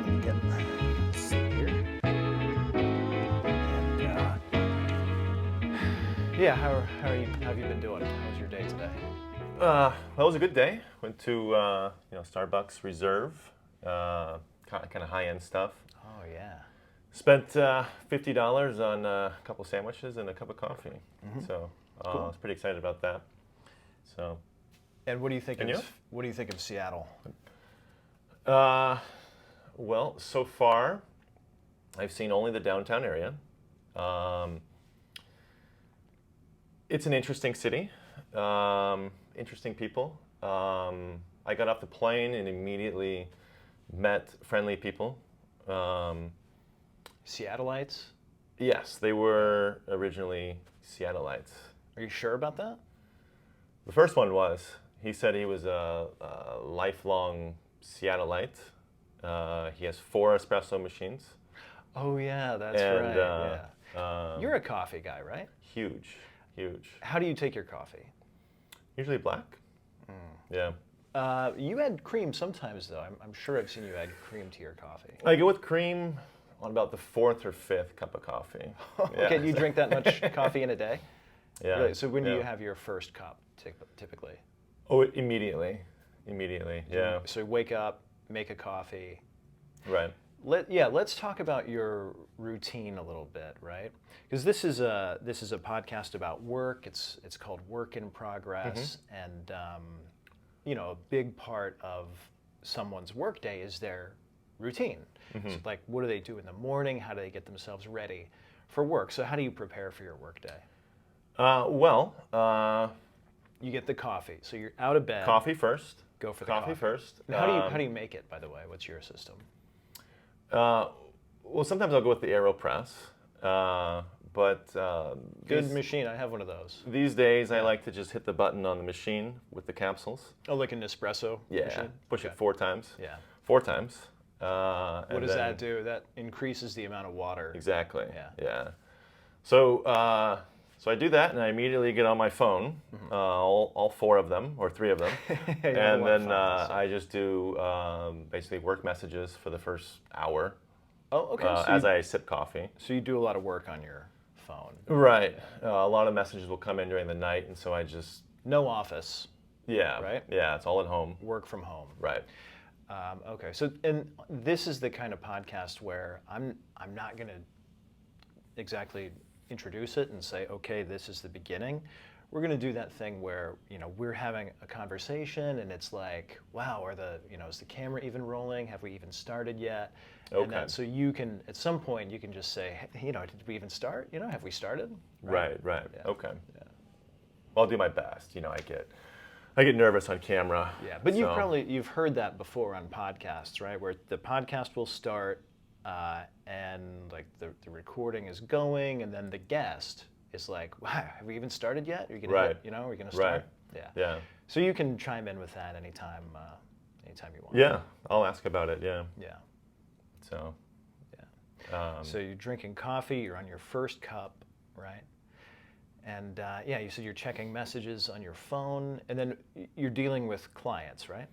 Yep. Let's see here. And yeah, how have you been doing? How was your day today? That was a good day. Went to Starbucks Reserve, kind of high-end stuff. Oh yeah. Spent $50 on a couple sandwiches and a cup of coffee. So I Cool. was pretty excited about that. So And what do you think And of you? what do you think of Seattle? well, so far I've seen only the downtown area. It's an interesting city, interesting people. I got off the plane and immediately met friendly people. Seattleites? Yes, they were originally Seattleites. Are you sure about that? The first one was, he said he was a lifelong Seattleite. He has 4 espresso machines. Oh yeah, that's And, right. Yeah. You're a coffee guy, right? Huge. How do you take your coffee? Usually black. Yeah. You add cream sometimes, though. I'm sure I've seen you add cream to your coffee. I go with cream on about the 4th or 5th cup of coffee. Okay, do you drink that much coffee in a day? Yeah. Really? So when do yeah. you have your first cup, typically? Oh, immediately. Yeah. So you wake up, make a coffee. Right. Let's talk about your routine a little bit, right? Because this is a podcast about work. It's called Work in Progress, and a big part of someone's workday is their routine. So like, what do they do in the morning? How do they get themselves ready for work? So how do you prepare for your workday? You get the coffee. So you're out of bed. Coffee first. Go for the Coffee first. And how do you make it, by the way? What's your system? Well, sometimes I'll go with the AeroPress, but Good machine. I have one of those. these days I like to just hit the button on the machine with the capsules. Oh, like an espresso machine? Push Okay. it 4 times. Yeah. 4 times. What does that do? That increases the amount of water. Exactly. Yeah. Yeah. So I do that, and I immediately get on my phone, all 4 of them or 3 of them, and then I just do basically work messages for the first hour. Oh, okay. As I sip coffee. So you do a lot of work on your phone. Right. A lot of messages will come in during the night, and so I just No office. yeah. Right? Yeah, it's all at home. Work from home. Right. Okay. So, and this is the kind of podcast where I'm not going to exactly introduce it and say, okay, this is the beginning. We're going to do that thing where we're having a conversation and it's like, wow, is the camera even rolling? Have we even started yet? Okay. And then, so you can, at some point, you can just say, hey, did we even start? Have we started? Right. Yeah. Okay. Yeah. Well, I'll do my best. I get nervous on camera. Yeah, but so. you've heard that before on podcasts, right? Where the podcast will start and like the recording is going, and then the guest is like, "Wow, have we even started yet? Are you gonna Right. are we gonna start?" Right. Yeah. Yeah. So you can chime in with that anytime you want. Yeah. I'll ask about it. Yeah. Yeah. So. Yeah. So you're drinking coffee. You're on your first cup, right? And you said you're checking messages on your phone, and then you're dealing with clients, right?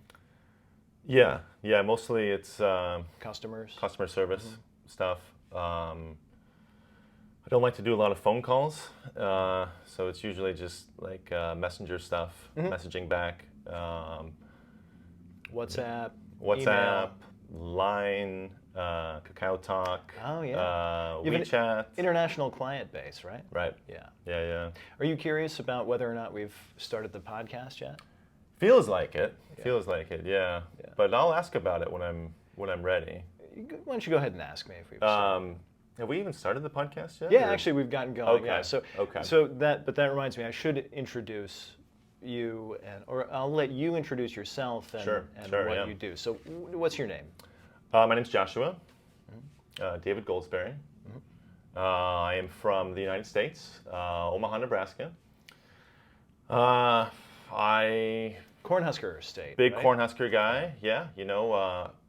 Yeah. Mostly it's Customers. customer service stuff. I don't like to do a lot of phone calls, so it's usually just like messenger stuff, messaging back. WhatsApp. WhatsApp, Line, Kakao Talk. Oh, yeah. You have an WeChat. International client base, right? Right. Yeah. Yeah. Are you curious about whether or not we've started the podcast yet? Feels like it. Yeah. Feels like it. Yeah. Yeah. But I'll ask about it when I'm ready. Why don't you go ahead and ask me if we've started? Have we even started the podcast yet? Yeah, or- actually, we've gotten going. Okay. Yeah. So, Okay. but that reminds me, I should introduce you, or I'll let you introduce yourself and, Sure, what yeah. you do. So, what's your name? My name's Joshua. David Goldsberry. I am from the United States, Omaha, Nebraska. I Cornhusker State. big right? Cornhusker guy. Yeah,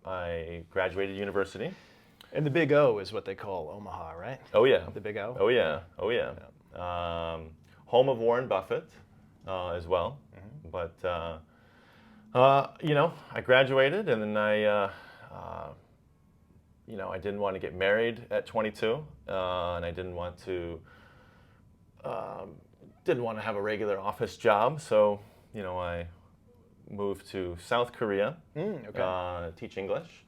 I graduated university. And the Big O is what they call Omaha, right? Oh yeah. The Big O. Oh yeah. Home of Warren Buffett as well. But I graduated and then I I didn't want to get married at 22, and I didn't want to have a regular office job. So, I moved to South Korea, teach English,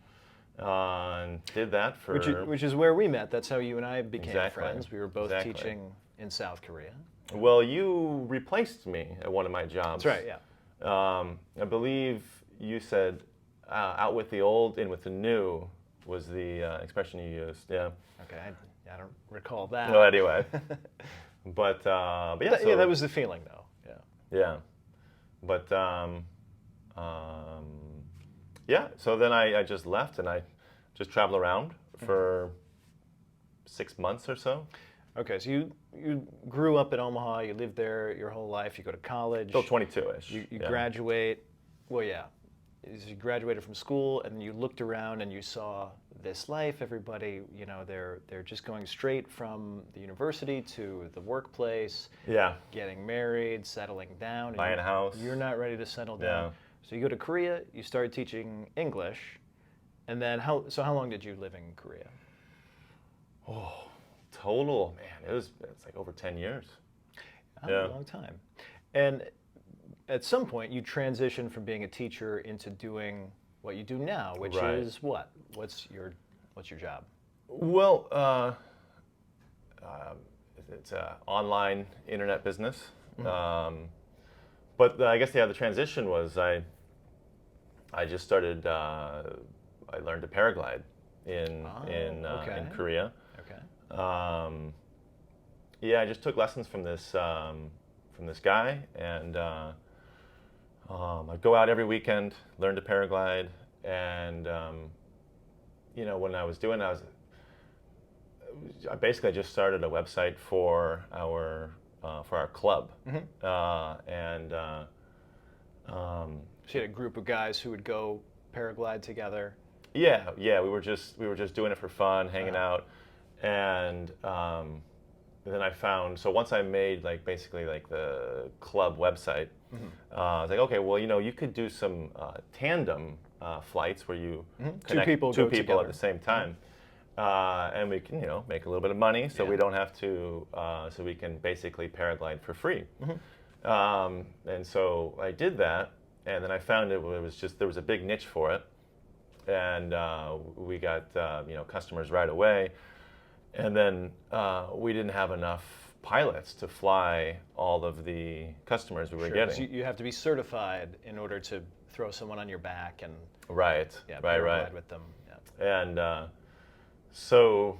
and did that for which is where we met. That's how you and I became Exactly. friends. We were both Exactly. teaching in South Korea. Well, you replaced me at one of my jobs. That's right. Yeah. I believe you said "out with the old, in with the new" was the expression you used. Yeah. Okay. I don't recall that. Well, anyway, but yeah. So, Yeah, that was the feeling, though. Yeah. yeah, but yeah. So then I just left and I just traveled around for 6 months or so. Okay, so you grew up in Omaha. You lived there your whole life. You go to college. Till 22-ish. You yeah. graduate. Well, yeah. You graduated from school, and you looked around and you saw this life. Everybody, they're just going straight from the university to the workplace. Yeah. Getting married, settling down. Buying a house. You're not ready to settle down. Yeah. So you go to Korea. You start teaching English, and then how long did you live in Korea? Oh, total, man, it's like over 10 years. A long time. And at some point, you transition from being a teacher into doing what you do now, which Right. is what? What's your job? Well, it's an online internet business. But I guess the transition was I just started. I learned to paraglide in Korea. Okay. Yeah, I just took lessons from this guy, and I'd go out every weekend, learn to paraglide, and when I was doing, I basically just started a website for our club, So you had a group of guys who would go paraglide together. Yeah, we were just doing it for fun, hanging out, and then I found, so once I made basically the club website, I was like, okay, well, you could do some tandem flights where you connect two people at the same time, and we can make a little bit of money, so we don't have to, so we can basically paraglide for free, and so I did that, and then I found there was a big niche for it. And we got customers right away, and then we didn't have enough pilots to fly all of the customers we were getting. So you have to be certified in order to throw someone on your back and right paraglide with them. Yeah. And so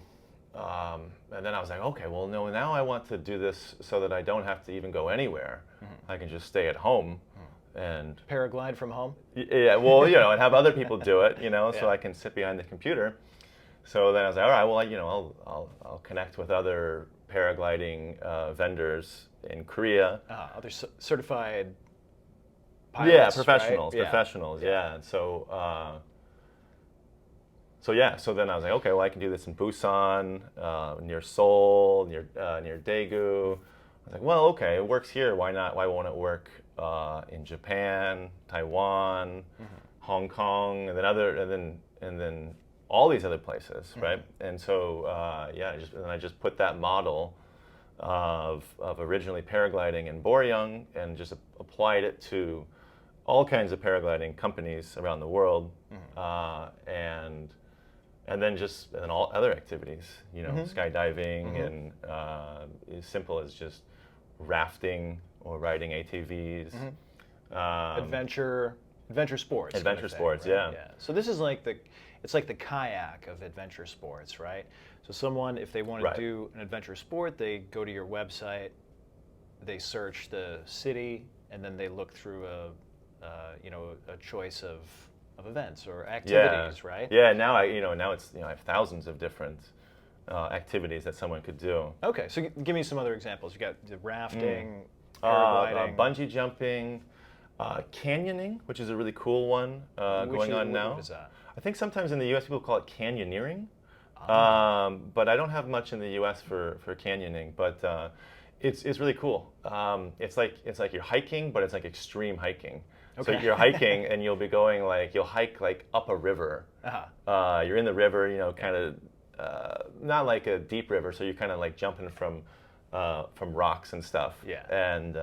and then I was like, okay, well, no, now I want to do this so that I don't have to even go anywhere. I can just stay at home. And paraglide from home? Yeah, well, and have other people do it, so I can sit behind the computer. So then I was like, all right, well, I'll connect with other paragliding vendors in Korea. Other certified pilots. Yeah, professionals, right? professionals. Yeah. And so then I was like, okay, well, I can do this in Busan, near Seoul, near Daegu. I was like, well, okay, it works here. Why not? Why won't it work in Japan, Taiwan, Hong Kong, and then all these other places, right? And so I just put that model of originally paragliding in Boryung and just applied it to all kinds of paragliding companies around the world, and then all other activities, skydiving and as simple as just rafting or riding ATVs. Adventure sports. Adventure sports, right? Yeah. So this is it's like the kayak of adventure sports, right? So someone, if they want to do an adventure sport, they go to your website, they search the city, and then they look through a choice of events or activities, right? Yeah. Now I have thousands of different activities that someone could do. Okay, so give me some other examples. You got the rafting, paragliding, bungee jumping, canyoning, which is a really cool one going on now. What is that? I think sometimes in the U.S. people call it canyoneering, but I don't have much in the U.S. for canyoning. But it's really cool. It's like you're hiking, but it's like extreme hiking. So Okay. you're hiking and you'll be going like, you'll hike like up a river. You're in the river, kind of, not like a deep river, so you're kind of like jumping from rocks and stuff. Yeah. And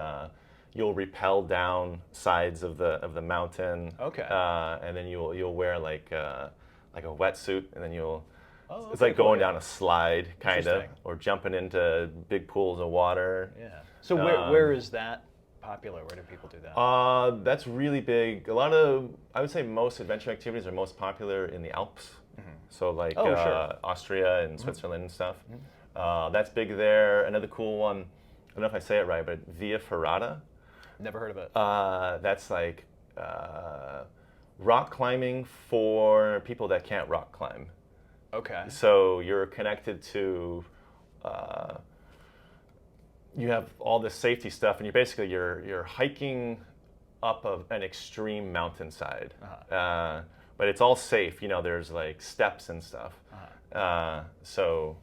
you'll rappel down sides of the mountain. Okay. And then you'll wear like a wetsuit, and then Oh, it's okay, like cool, going yeah. down a slide, kind of, Interesting. or jumping into big pools of water. Yeah. So where is that popular? Where do people do that? That's really big. I would say most adventure activities are most popular in the Alps. So like Oh, sure. Austria and Switzerland and stuff. That's big there. Another cool one, I don't know if I say it right, but Via Ferrata. Never heard of it. That's like rock climbing for people that can't rock climb. Okay. So you're connected to, you have all this safety stuff, and you're hiking up an extreme mountainside. But it's all safe. There's like steps and stuff. So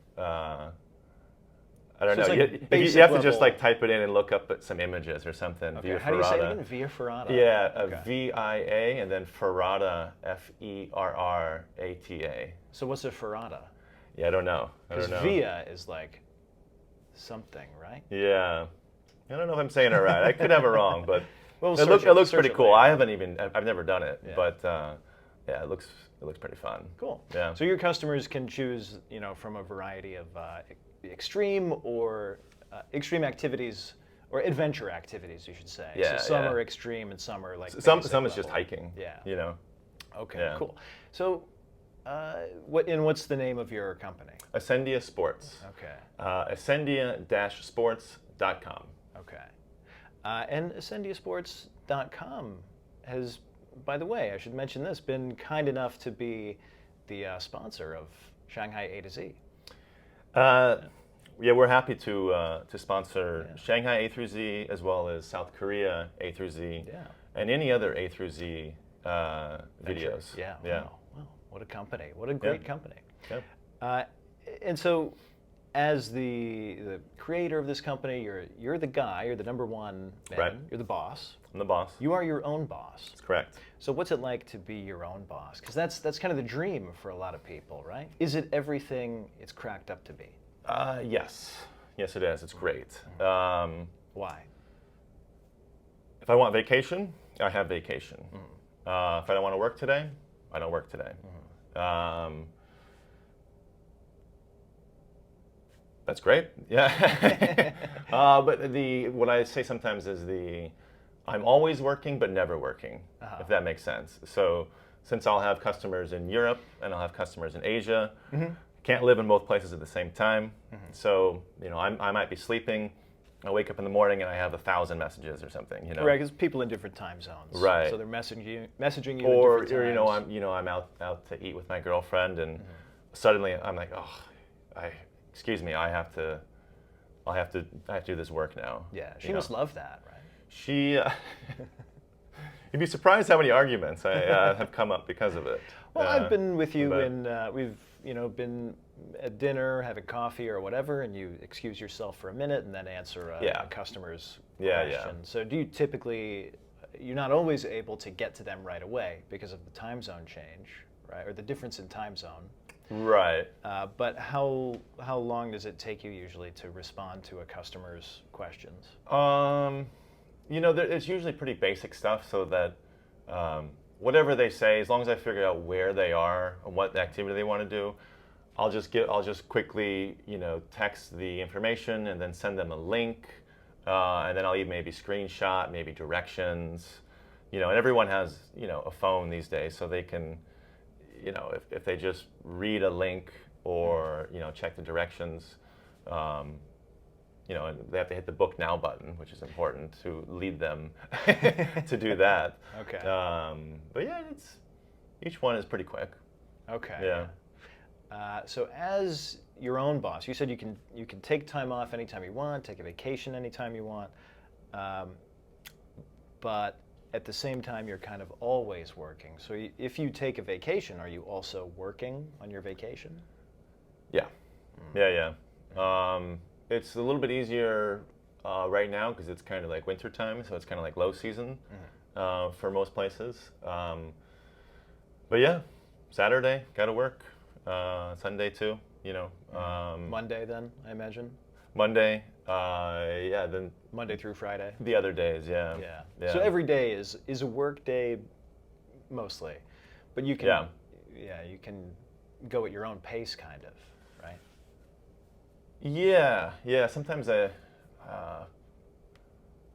I don't know. it's like You have basic to just level- like type it in and look up at some images or something. Okay. Via How do you say it Ferrata. again? Via Ferrata. Yeah, Okay. VIA and then Ferrata, Ferrata. So what's a Ferrata? Yeah, I don't know. Because via is like something, right? Yeah, I don't know if I'm saying it right. I could have it wrong, but Well, it looks pretty cool. later. I've never done it, Yeah. but yeah, it looks pretty fun. Cool. Yeah. So your customers can choose, from a variety of extreme or extreme activities or adventure activities, you should say. Yeah, So some yeah. are extreme and some are like Some basic is just level. hiking. Yeah. Okay. Yeah. Cool. So, what's the name of your company? Ascendia Sports. Okay. Ascendia-sports.com. Okay. And ascendiasports.com has, by the way, I should mention this, been kind enough to be the sponsor of Shanghai A to Z. Yeah, we're happy to sponsor Shanghai A through Z, as well as South Korea A through Z, and any other A through Z videos. Yeah. Yeah. Wow. What a company. What a great company. Yep. And so, as the creator of this company, you're the guy. You're the number one man. Right. You're the boss. I'm the boss. You are your own boss. That's correct. So what's it like to be your own boss? Because that's kind of the dream for a lot of people, right? Is it everything it's cracked up to be? Yes. Yes, it is. It's great. Why? If I want vacation, I have vacation. If I don't want to work today, I don't work today. That's great. Yeah. But what I say sometimes is I'm always working but never working, if that makes sense. So since I'll have customers in Europe and I'll have customers in Asia, can't live in both places at the same time. So I might be sleeping. I wake up in the morning and I have 1,000 messages or something. Right, because people in different time zones. Right. So they're messaging you Or at different times. I'm out to eat with my girlfriend, and suddenly I'm like, excuse me, I'll have to do this work now. Yeah, she must love that, right? She, you'd be surprised how many arguments I have come up because of it. Well, I've been with you, and we've been at dinner, having coffee or whatever, and you excuse yourself for a minute and then answer a customer's question. So do you typically, you're not always able to get to them right away because of the time zone change, right, or the difference in time zone. Right. But how long does it take you usually to respond to a customer's questions? It's usually pretty basic stuff, so that whatever they say, as long as I figure out where they are and what activity they want to do, I'll just quickly text the information and then send them a link, and then I'll even maybe screenshot, maybe directions, and everyone has a phone these days, so they can. If they just read a link or check the directions, and they have to hit the book now button, which is important to lead them to do that. Okay. But yeah, each one is pretty quick. Okay. Yeah. So as your own boss, you said you can take time off anytime you want, take a vacation anytime you want, but at the same time, you're kind of always working. So if you take a vacation, are you also working on your vacation? Yeah. Yeah. It's a little bit easier right now because it's kind of like winter time, so it's kind of like low season. for most places. But yeah, Saturday got to work. Sunday too. Monday then, I imagine. Monday. Yeah. Then Monday through Friday. the other days. Yeah. Yeah. So every day is a work day, mostly, but you can. You can go at your own pace, kind of, right? Yeah. Sometimes I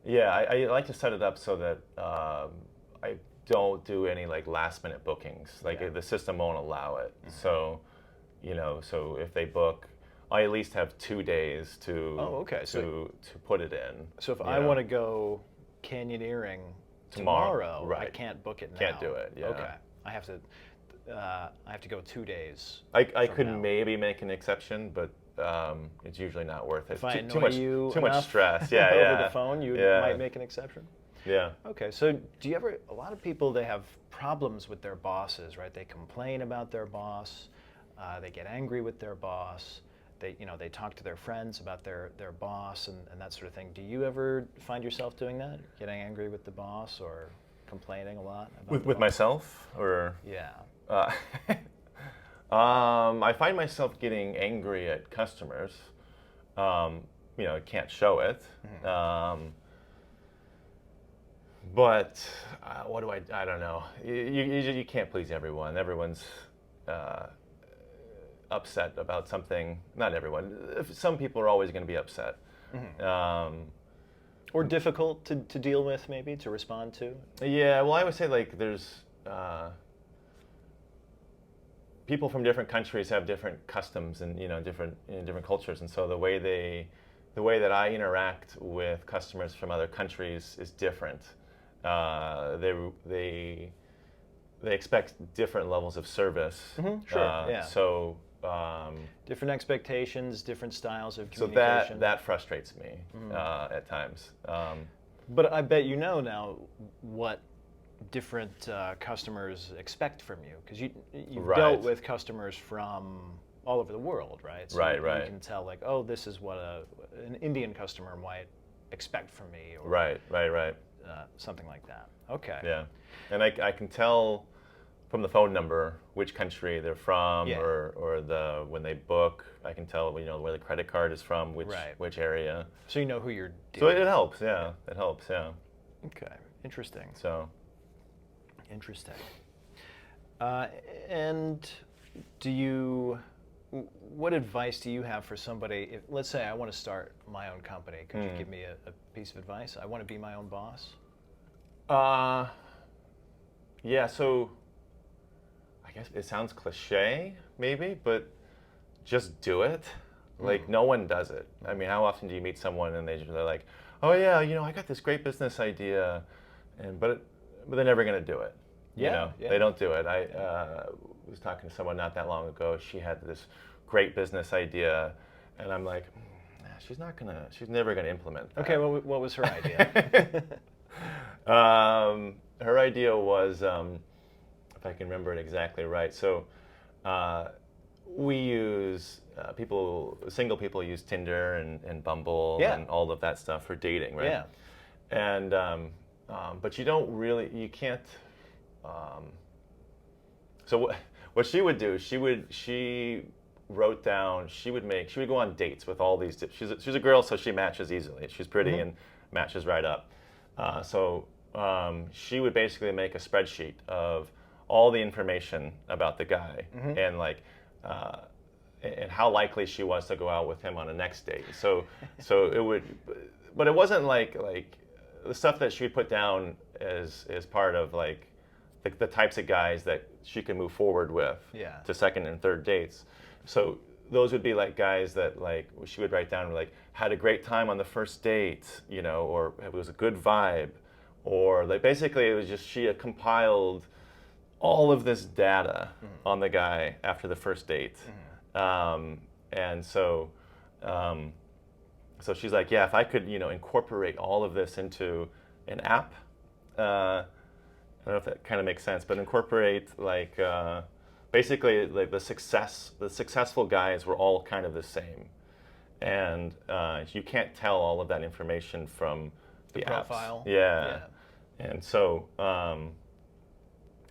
like to set it up so that I don't do any like last minute bookings. Like the system won't allow it. So, so if they book, I at least have 2 days to to put it in. So if I want to go canyoneering tomorrow, right. I can't book it now. Can't do it. Yeah. Okay. I have to go 2 days. I could maybe make an exception, but it's usually not worth it. If I annoy you too much stress. Over the phone, you might make an exception. Yeah. Okay. So do you ever? A lot of people, they have problems with their bosses, right? They complain about their boss. They get angry with their boss. They talk to their friends about their boss and that sort of thing. Do you ever find yourself doing that? Getting angry with the boss or complaining a lot about with myself or? Yeah. I find myself getting angry at customers. I can't show it. But what do I don't know. You can't please everyone. Everyone's upset about something. Not everyone. Some people are always going to be upset. Or difficult to deal with, maybe, to respond to? Yeah, well, I would say like there's people from different countries have different customs and different cultures, and so the way that I interact with customers from other countries is different. They expect different levels of service. Sure. So different expectations, different styles of so communication. that frustrates me at times. But I bet you know now what different customers expect from you, because you've dealt with customers from all over the world, right? So you can tell, like, oh, this is what an Indian customer might expect from me, or right. something like that. Okay. Yeah, and I can tell from the phone number which country they're from, or when they book, I can tell where the credit card is from, which area. So you know who you're dealing with. So it helps, yeah. It helps, yeah. Okay, interesting. So. Interesting. And what advice do you have for somebody, if, let's say I want to start my own company, could you give me a piece of advice? I want to be my own boss. Yeah, so I guess it sounds cliche, maybe, but just do it. Like, no one does it. I mean, how often do you meet someone and they're like, oh yeah, I got this great business idea, but they're never going to do it. They don't do it. I was talking to someone not that long ago. She had this great business idea, and I'm like, she's never gonna implement that. Okay, what was her idea? Her idea was, if I can remember it exactly right. So we use single people use Tinder and Bumble and all of that stuff for dating, right? Yeah. And but you can't. So what she would do, she wrote down, she would go on dates with all these. She's a girl, so she matches easily. She's pretty and matches right up. So she would basically make a spreadsheet of all the information about the guy and like and how likely she was to go out with him on a next date. So it would, but it wasn't like the stuff that she would put down as part of like the types of guys that she could move forward with to second and third dates. So those would be like guys that like she would write down like had a great time on the first date, or it was a good vibe, or like basically it was just she had compiled all of this data on the guy after the first date. And so she's like, yeah, if I could, incorporate all of this into an app, I don't know if that kind of makes sense, but incorporate like basically like the successful guys were all kind of the same, and you can't tell all of that information from the apps. Profile. Yeah. And so I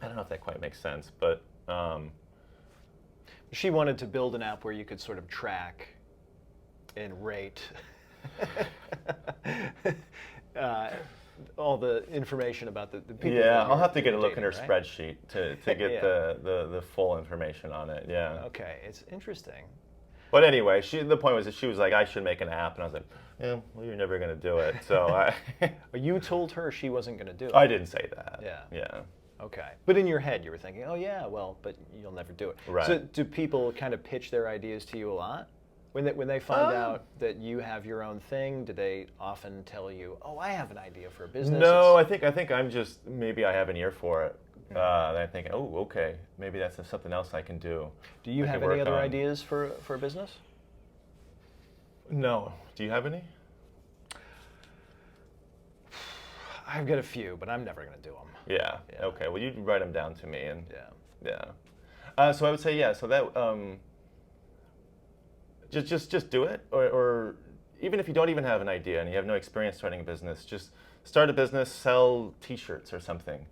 don't know if that quite makes sense, but She wanted to build an app where you could sort of track and rate all the information about the people. yeah, I'll have to that get a you're look at her dating, right? spreadsheet to get Yeah. the full information on it. Yeah. Okay, it's interesting. But anyway, the point was that she was like, I should make an app, and I was like, yeah, well, you're never going to do it. So You told her she wasn't going to do it. I didn't say that. Yeah. Yeah. Okay. But in your head, you were thinking, oh, yeah, well, but you'll never do it. Right. So do people kind of pitch their ideas to you a lot? When they find out that you have your own thing, do they often tell you, oh, I have an idea for a business? No, I think I'm just, maybe I have an ear for it. And I'm thinking, oh, okay, maybe that's something else I can do. Do you I have can any work other on. ideas for a business? No. Do you have any? I've got a few, but I'm never going to do them. Yeah. Yeah. Okay. Well, you write them down to me, and Yeah. yeah. So I would say, yeah. So that just do it, or even if you don't even have an idea and you have no experience starting a business, just start a business, sell T-shirts or something,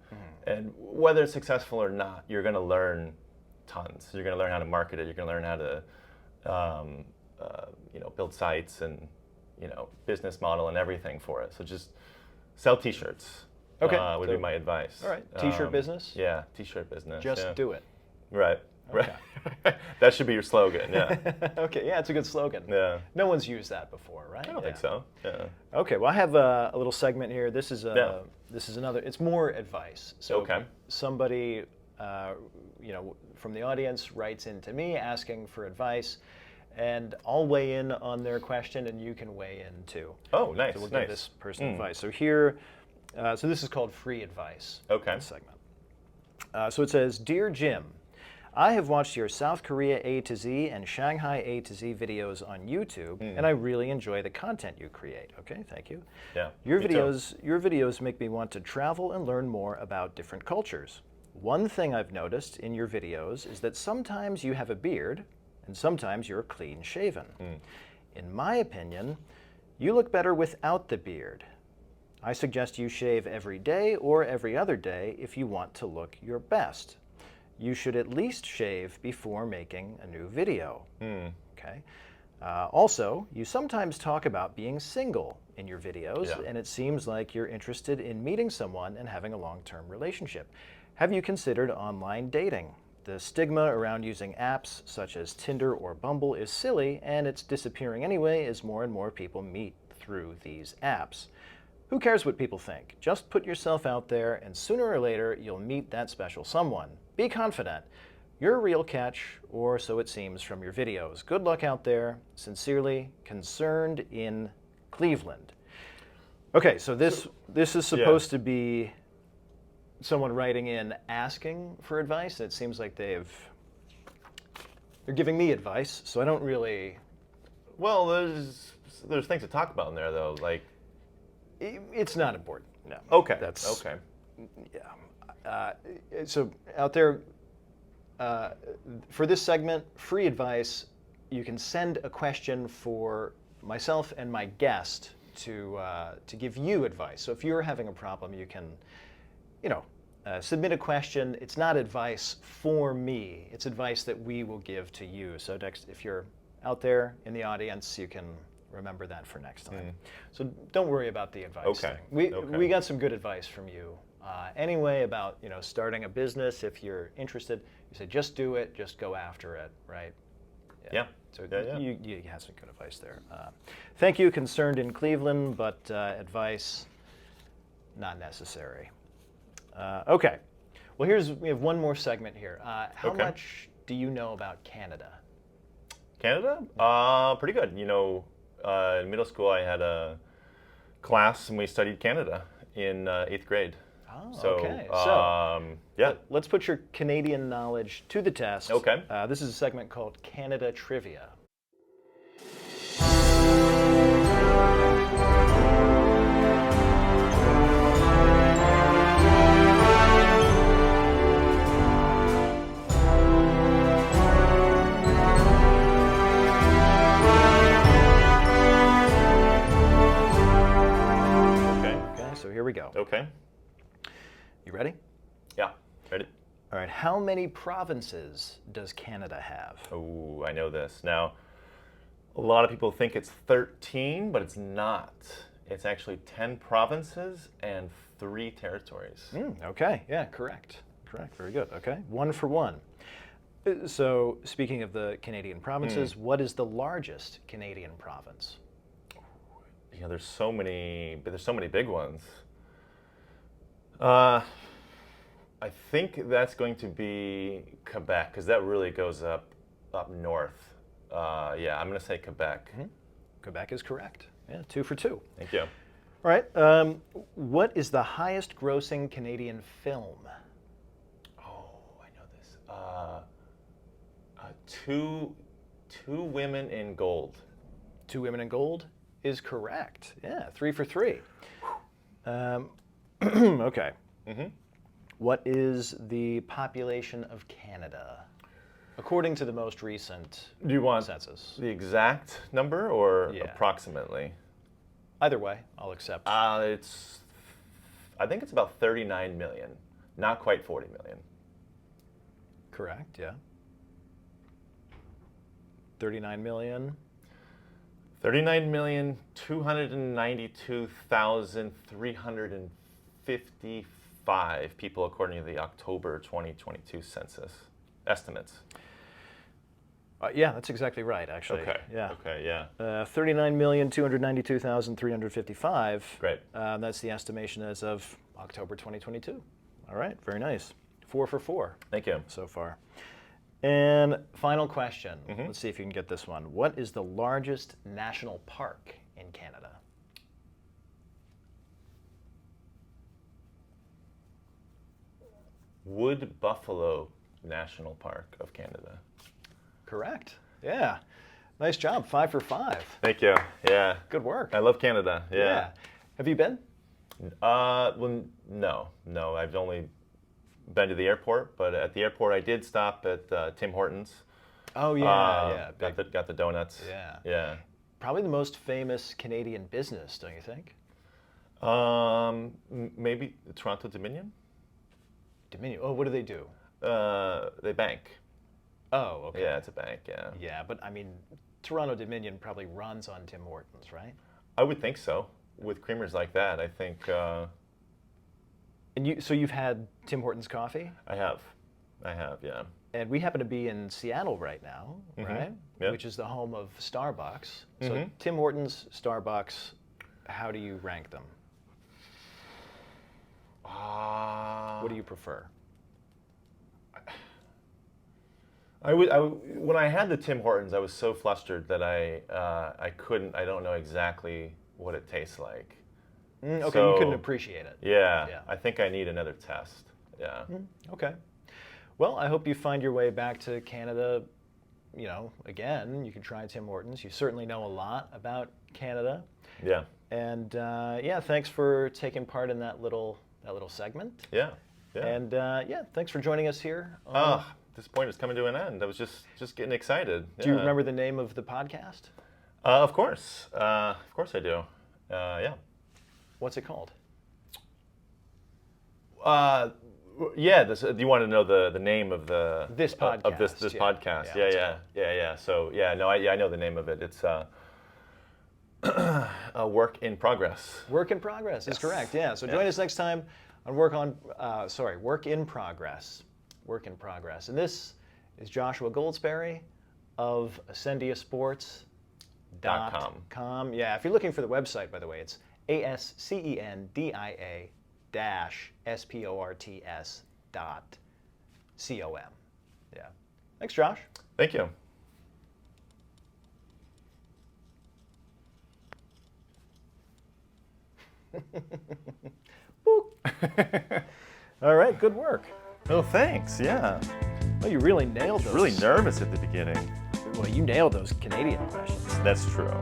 and whether it's successful or not, you're going to learn tons. You're going to learn how to market it. You're going to learn how to build sites and business model and everything for it. So just sell T-shirts. Okay, would so- be my advice. All right, T-shirt business? Yeah, T-shirt business. Just yeah. do it. Right. Okay. Right. That should be your slogan. Yeah. Okay, yeah, it's a good slogan. Yeah. No one's used that before, right? I don't think so. Yeah. Okay, well, I have a little segment here. This is Yeah. this is another. It's more advice. So Okay. somebody, from the audience writes in to me asking for advice, and I'll weigh in on their question, and you can weigh in too. Oh, nice. So we'll nice. give this person advice. So here, so this is called free advice. Okay. This segment. So it says, Dear Jim, I have watched your South Korea A to Z and Shanghai A to Z videos on YouTube, and I really enjoy the content you create. Okay, thank you. Yeah. Your me too. videos make me want to travel and learn more about different cultures. One thing I've noticed in your videos is that sometimes you have a beard and sometimes you're clean shaven. In my opinion, you look better without the beard. I suggest you shave every day or every other day if you want to look your best. You should at least shave before making a new video. Okay. Also, you sometimes talk about being single in your videos, Yeah. and it seems like you're interested in meeting someone and having a long-term relationship. Have you considered online dating? The stigma around using apps such as Tinder or Bumble is silly, and it's disappearing anyway as more and more people meet through these apps. Who cares what people think? Just put yourself out there, and sooner or later, you'll meet that special someone. Be confident. You're a real catch, or so it seems from your videos. Good luck out there. Sincerely, Concerned in Cleveland. Okay, so this is supposed to be someone writing in asking for advice. It seems like they're giving me advice, so I don't really. Well, there's things to talk about in there though, like. It's not important. No. Okay. That's okay. Yeah. So out there, for this segment, free advice, you can send a question for myself and my guest to give you advice. So if you're having a problem, you can, submit a question. It's not advice for me. It's advice that we will give to you. So next, if you're out there in the audience, you can remember that for next time. So don't worry about the advice Okay. thing. Okay. We got some good advice from you. Anyway, about starting a business, if you're interested, you say just do it, just go after it, right? Yeah. So Yeah. You have some good advice there. Thank you, Concerned in Cleveland, but advice not necessary. Okay. Well, we have one more segment here. How Okay. much do you know about Canada? Canada? Pretty good. In middle school, I had a class and we studied Canada in 8th grade. Oh, So, okay. So yeah. let's put your Canadian knowledge to the test. Okay. This is a segment called Canada Trivia. Okay. Okay, so here we go. Okay. You ready? Yeah, ready? All right. How many provinces does Canada have? Oh, I know this. Now, a lot of people think it's 13, but it's not. It's actually 10 provinces and 3 territories. Okay. Yeah, correct. Correct. Very good. Okay. 1 for 1. So, speaking of the Canadian provinces, what is the largest Canadian province? Yeah, there's so many big ones. I think that's going to be Quebec, because that really goes up north. Yeah, I'm going to say Quebec. Quebec is correct. Yeah, 2 for 2. Thank you. All right. What is the highest grossing Canadian film? Oh, I know this. Two Women in Gold. 2 Women in Gold is correct. Yeah, 3 for 3. Okay. What is the population of Canada, according to the most recent Do you want census? the exact number or Yeah. approximately? Either way, I'll accept. I think it's about 39 million, not quite 40 million. Correct, yeah. 39 million. 39,292,355 people, according to the October 2022 census estimates. Yeah, that's exactly right, actually. Okay. Yeah. Okay. Yeah. 39,292,355. Great. That's the estimation as of October 2022. All right, very nice. 4 for 4 Thank you. so far. And final question. Let's see if you can get this one. What is the largest national park in Canada? Wood Buffalo National Park of Canada. Correct. Yeah. Nice job. 5 for 5. Thank you. Yeah. Good work. I love Canada. Yeah. Have you been? Well, no. I've only been to the airport, but at the airport I did stop at Tim Hortons. Oh yeah, yeah. Got the donuts. Yeah. Yeah. Probably the most famous Canadian business, don't you think? Maybe the Toronto Dominion. Dominion. Oh, what do they do? They bank. Oh, okay. Yeah, it's a bank. Yeah. Yeah, but I mean, Toronto Dominion probably runs on Tim Hortons, right? I would think so. With creamers like that, I think. And so you've had Tim Hortons coffee? I have, yeah. And we happen to be in Seattle right now, right? Yeah. Which is the home of Starbucks. So Tim Hortons, Starbucks, how do you rank them? What do you prefer? When I had the Tim Hortons, I was so flustered that I don't know exactly what it tastes like. Okay, So, you couldn't appreciate it. Yeah, Yeah. I think I need another test. Yeah. Okay. Well, I hope you find your way back to Canada, again. You can try Tim Hortons. You certainly know a lot about Canada. Yeah. And yeah, thanks for taking part in that little segment. Yeah. Yeah. And yeah, thanks for joining us here. This point is coming to an end. I was just getting excited. Do you remember the name of the podcast? Of course. Of course I do. Yeah. What's it called? Yeah. Do you want to know the name of This podcast. Of this yeah. podcast? Yeah. Yeah. So yeah, no, I know the name of it. It's a work in progress. Work in Progress is correct. Yeah. So join us next time on Work in Progress. Work in Progress. And this is Joshua Goldsberry of AscendiaSports.com. Yeah, if you're looking for the website, by the way, it's ASCENDIA-sports.com. Yeah. Thanks, Josh. Thank you. All right, good work. Oh, thanks. Yeah. Well, you really nailed those. Really nervous at the beginning. Well, you nailed those Canadian questions. That's true.